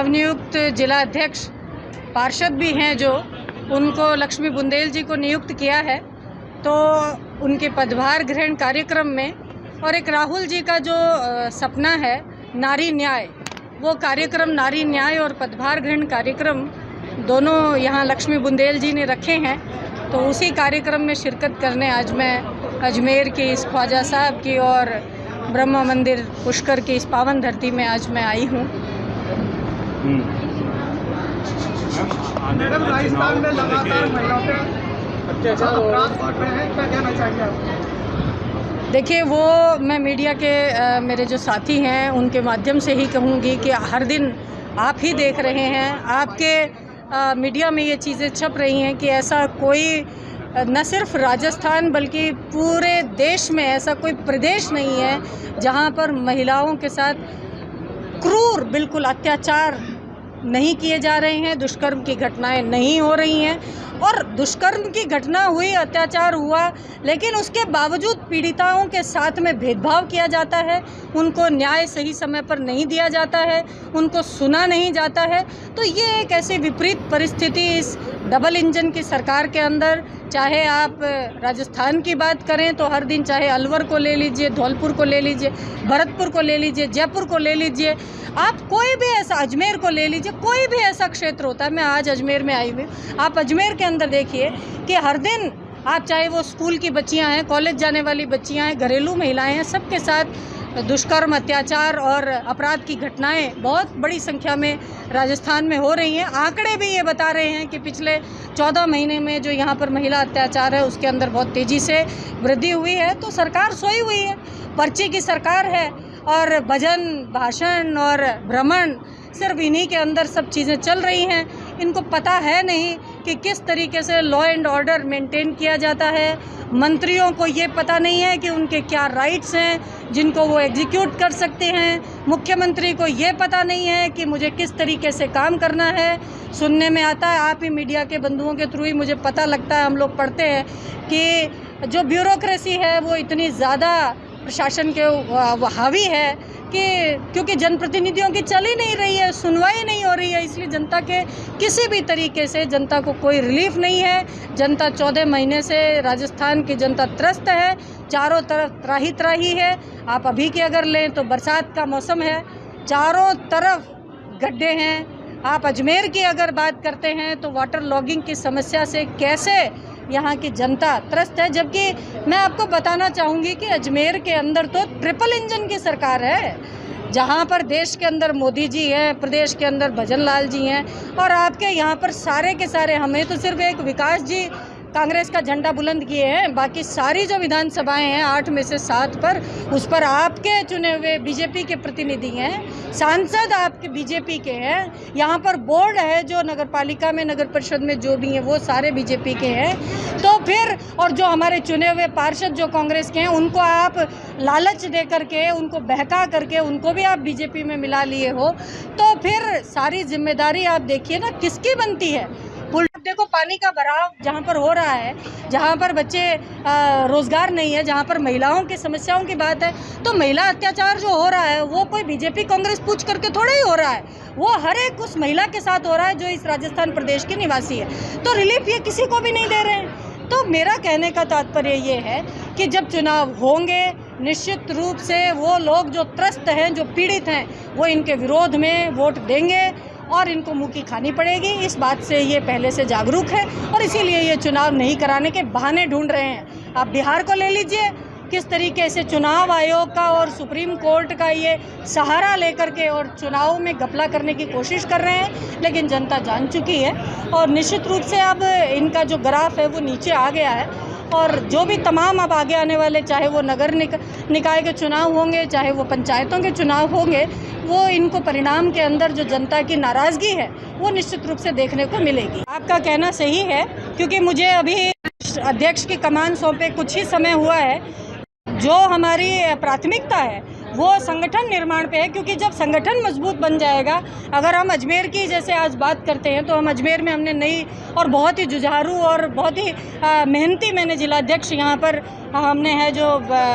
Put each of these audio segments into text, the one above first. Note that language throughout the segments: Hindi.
नवनियुक्त जिला अध्यक्ष पार्षद भी हैं जो उनको लक्ष्मी बुंदेल जी को नियुक्त किया है, तो उनके पदभार ग्रहण कार्यक्रम में और एक राहुल जी का जो सपना है नारी न्याय, वो कार्यक्रम नारी न्याय और पदभार ग्रहण कार्यक्रम दोनों यहाँ लक्ष्मी बुंदेल जी ने रखे हैं। तो उसी कार्यक्रम में शिरकत करने आज मैं अजमेर की इस ख्वाजा साहब की और ब्रह्मा मंदिर पुष्कर की इस पावन धरती में आज मैं आई हूँ। मैडम, राजस्थान में लगातार महिलाओं पे अत्याचार अपराध बढ़ रहे हैं, क्या कहना चाहेंगे आप? देखिए, वो मैं मीडिया के मेरे जो साथी हैं उनके माध्यम से ही कहूँगी कि हर दिन आप ही देख रहे हैं, आपके मीडिया में ये चीज़ें छप रही हैं कि ऐसा कोई न सिर्फ राजस्थान बल्कि पूरे देश में ऐसा कोई प्रदेश नहीं है जहाँ पर महिलाओं के साथ क्रूर बिल्कुल अत्याचार नहीं किए जा रहे हैं, दुष्कर्म की घटनाएं नहीं हो रही हैं। और दुष्कर्म की घटना हुई, अत्याचार हुआ, लेकिन उसके बावजूद पीड़िताओं के साथ में भेदभाव किया जाता है, उनको न्याय सही समय पर नहीं दिया जाता है, उनको सुना नहीं जाता है। तो ये एक ऐसी विपरीत परिस्थिति इस डबल इंजन की सरकार के अंदर, चाहे आप राजस्थान की बात करें तो हर दिन, चाहे अलवर को ले लीजिए, धौलपुर को ले लीजिए, भरतपुर को ले लीजिए, जयपुर को ले लीजिए, आप कोई भी ऐसा, अजमेर को ले लीजिए, कोई भी ऐसा क्षेत्र होता है। मैं आज अजमेर में आई हुई, आप अजमेर के अंदर देखिए कि हर दिन आप, चाहे वो स्कूल की बच्चियां हैं, कॉलेज जाने वाली बच्चियां हैं, घरेलू महिलाएं हैं, सबके साथ दुष्कर्म, अत्याचार और अपराध की घटनाएं बहुत बड़ी संख्या में राजस्थान में हो रही हैं। आंकड़े भी ये बता रहे हैं कि पिछले 14 महीने में जो यहाँ पर महिला अत्याचार है उसके अंदर बहुत तेज़ी से वृद्धि हुई है। तो सरकार सोई हुई है, पर्ची की सरकार है और भजन, भाषण और भ्रमण, सिर्फ इन्हीं के अंदर सब चीज़ें चल रही हैं। इनको पता है नहीं कि किस तरीके से लॉ एंड ऑर्डर मेंटेन किया जाता है। मंत्रियों को ये पता नहीं है कि उनके क्या राइट्स हैं जिनको वो एग्जीक्यूट कर सकते हैं। मुख्यमंत्री को ये पता नहीं है कि मुझे किस तरीके से काम करना है। सुनने में आता है, आप ही मीडिया के बंधुओं के थ्रू ही मुझे पता लगता है, हम लोग पढ़ते हैं कि जो ब्यूरोक्रेसी है वो इतनी ज़्यादा प्रशासन के हावी है कि क्योंकि जनप्रतिनिधियों की चल ही नहीं रही है, सुनवाई नहीं हो रही है, इसलिए जनता के किसी भी तरीके से जनता को कोई रिलीफ नहीं है। जनता 14 महीने से, राजस्थान की जनता त्रस्त है, चारों तरफ त्राही त्राही है। आप अभी की अगर लें तो बरसात का मौसम है, चारों तरफ गड्ढे हैं। आप अजमेर की अगर बात करते हैं तो वाटर लॉगिंग की समस्या से कैसे यहाँ की जनता त्रस्त है। जबकि मैं आपको बताना चाहूँगी कि अजमेर के अंदर तो ट्रिपल इंजन की सरकार है, जहाँ पर देश के अंदर मोदी जी हैं, प्रदेश के अंदर भजन लाल जी हैं, और आपके यहाँ पर सारे के सारे, हमें तो सिर्फ एक विकास जी कांग्रेस का झंडा बुलंद किए हैं, बाकी सारी जो विधानसभाएं हैं 8 में से 7 पर, उस पर आपके चुने हुए बीजेपी के प्रतिनिधि हैं, सांसद आपके बीजेपी के हैं। यहाँ पर बोर्ड है जो नगर पालिका में, नगर परिषद में जो भी हैं वो सारे बीजेपी के हैं। तो फिर, और जो हमारे चुने हुए पार्षद जो कांग्रेस के हैं उनको आप लालच दे करके, उनको बहका करके उनको भी आप बीजेपी में मिला लिए हो, तो फिर सारी जिम्मेदारी आप देखिए ना किसकी बनती है। देखो, पानी का भराव जहाँ पर हो रहा है, जहाँ पर बच्चे रोजगार नहीं है, जहाँ पर महिलाओं की समस्याओं की बात है, तो महिला अत्याचार जो हो रहा है वो कोई बीजेपी कांग्रेस पूछ करके थोड़ा ही हो रहा है, वो हर एक उस महिला के साथ हो रहा है जो इस राजस्थान प्रदेश की निवासी है। तो रिलीफ ये किसी को भी नहीं दे रहे हैं। तो मेरा कहने का तात्पर्य ये है कि जब चुनाव होंगे, निश्चित रूप से वो लोग जो त्रस्त हैं, जो पीड़ित हैं, वो इनके विरोध में वोट देंगे और इनको मुँह की खानी पड़ेगी। इस बात से ये पहले से जागरूक है और इसीलिए ये चुनाव नहीं कराने के बहाने ढूंढ रहे हैं। आप बिहार को ले लीजिए, किस तरीके से चुनाव आयोग का और सुप्रीम कोर्ट का ये सहारा लेकर के और चुनाव में घपला करने की कोशिश कर रहे हैं, लेकिन जनता जान चुकी है और निश्चित रूप से अब इनका जो ग्राफ है वो नीचे आ गया है। और जो भी तमाम अब आगे आने वाले, चाहे वो नगर निकाय के चुनाव होंगे, चाहे वो पंचायतों के चुनाव होंगे, वो इनको परिणाम के अंदर जो जनता की नाराज़गी है वो निश्चित रूप से देखने को मिलेगी। आपका कहना सही है, क्योंकि मुझे अभी अध्यक्ष की कमान सौंपे कुछ ही समय हुआ है। जो हमारी प्राथमिकता है वो संगठन निर्माण पे है, क्योंकि जब संगठन मजबूत बन जाएगा, अगर हम अजमेर की जैसे आज बात करते हैं तो हम अजमेर में हमने नई और बहुत ही जुझारू और बहुत ही मेहनती मैंने जिलाध्यक्ष यहाँ पर हमने है जो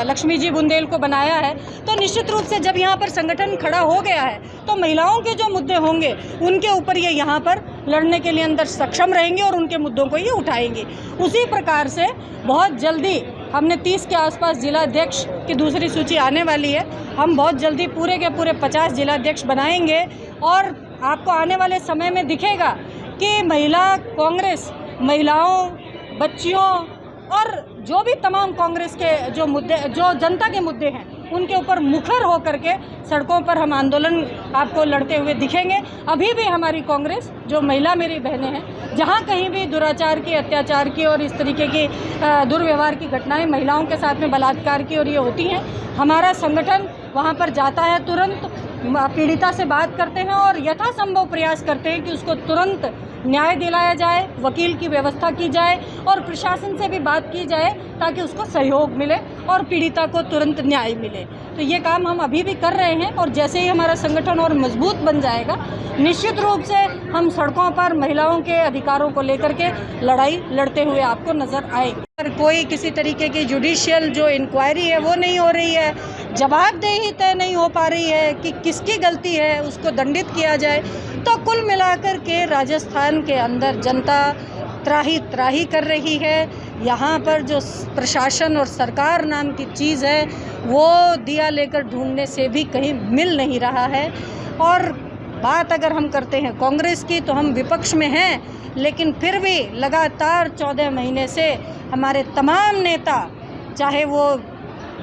लक्ष्मी जी बुंदेल को बनाया है। तो निश्चित रूप से जब यहाँ पर संगठन खड़ा हो गया है तो महिलाओं के जो मुद्दे होंगे उनके ऊपर ये यहाँ पर लड़ने के लिए अंदर सक्षम रहेंगे और उनके मुद्दों को ये उठाएंगे। उसी प्रकार से बहुत जल्दी हमने 30 के आसपास जिलाध्यक्ष की दूसरी सूची आने वाली है। हम बहुत जल्दी पूरे के पूरे 50 जिलाध्यक्ष बनाएंगे और आपको आने वाले समय में दिखेगा कि महिला कांग्रेस महिलाओं, बच्चियों और जो भी तमाम कांग्रेस के जो मुद्दे, जो जनता के मुद्दे हैं, उनके ऊपर मुखर होकर के सड़कों पर हम आंदोलन आपको लड़ते हुए दिखेंगे। अभी भी हमारी कांग्रेस, जो महिला मेरी बहनें हैं, जहाँ कहीं भी दुराचार की, अत्याचार की और इस तरीके की दुर्व्यवहार की घटनाएं महिलाओं के साथ में बलात्कार की और ये होती हैं, हमारा संगठन वहाँ पर जाता है, तुरंत पीड़िता से बात करते हैं और यथासंभव प्रयास करते हैं कि उसको तुरंत न्याय दिलाया जाए, वकील की व्यवस्था की जाए और प्रशासन से भी बात की जाए ताकि उसको सहयोग मिले और पीड़िता को तुरंत न्याय मिले। तो ये काम हम अभी भी कर रहे हैं और जैसे ही हमारा संगठन और मजबूत बन जाएगा, निश्चित रूप से हम सड़कों पर महिलाओं के अधिकारों को लेकर के लड़ाई लड़ते हुए आपको नज़र आएंगे। पर कोई किसी तरीके की जुडिशियल जो इंक्वायरी है वो नहीं हो रही है, जवाबदेही तय नहीं हो पा रही है कि किसकी गलती है, उसको दंडित किया जाए। तो कुल मिलाकर के राजस्थान के अंदर जनता त्राही त्राही कर रही है। यहाँ पर जो प्रशासन और सरकार नाम की चीज़ है वो दिया लेकर ढूंढने से भी कहीं मिल नहीं रहा है। और बात अगर हम करते हैं कांग्रेस की तो हम विपक्ष में हैं, लेकिन फिर भी लगातार 14 महीने से हमारे तमाम नेता, चाहे वो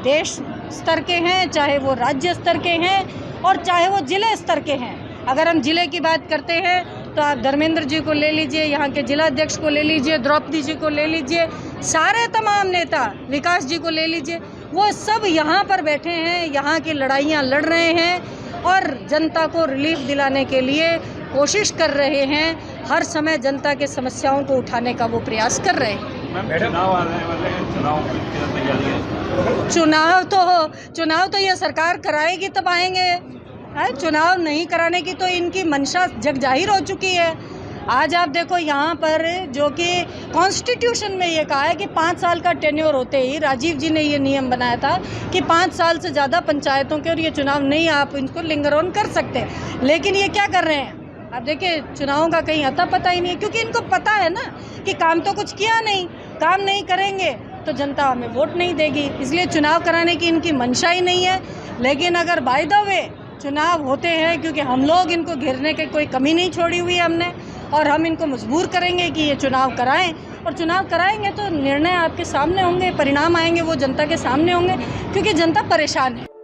देश स्तर के हैं, चाहे वो राज्य स्तर के हैं और चाहे वो जिले स्तर के हैं। अगर हम जिले की बात करते हैं तो आप धर्मेंद्र जी को ले लीजिए, यहाँ के जिलाध्यक्ष को ले लीजिए, द्रौपदी जी को ले लीजिए, सारे तमाम नेता, विकास जी को ले लीजिए, वो सब यहाँ पर बैठे हैं, यहाँ की लड़ाइयाँ लड़ रहे हैं और जनता को रिलीफ दिलाने के लिए कोशिश कर रहे हैं। हर समय जनता के समस्याओं को उठाने का वो प्रयास कर रहे हैं। चुनाव तो ये सरकार कराएगी तब आएंगे। चुनाव नहीं कराने की तो इनकी मंशा जग जाहिर हो चुकी है। आज आप देखो यहाँ पर जो कि कॉन्स्टिट्यूशन में ये कहा है कि 5 साल का टेन्योर होते ही राजीव जी ने ये नियम बनाया था कि 5 साल से ज़्यादा पंचायतों के और ये चुनाव नहीं आप इनको लिंगर ऑन कर सकते। लेकिन ये क्या कर रहे हैं, आप देखिए चुनावों का कहीं अता पता ही नहीं है, क्योंकि इनको पता है ना कि काम तो कुछ किया नहीं, काम नहीं करेंगे तो जनता हमें वोट नहीं देगी, इसलिए चुनाव कराने की इनकी मंशा ही नहीं है। लेकिन अगर बाय द वे चुनाव होते हैं, क्योंकि हम लोग इनको घेरने की कोई कमी नहीं छोड़ी हुई हमने, और हम इनको मजबूर करेंगे कि ये चुनाव कराएं, और चुनाव कराएंगे तो निर्णय आपके सामने होंगे, परिणाम आएंगे वो जनता के सामने होंगे, क्योंकि जनता परेशान है।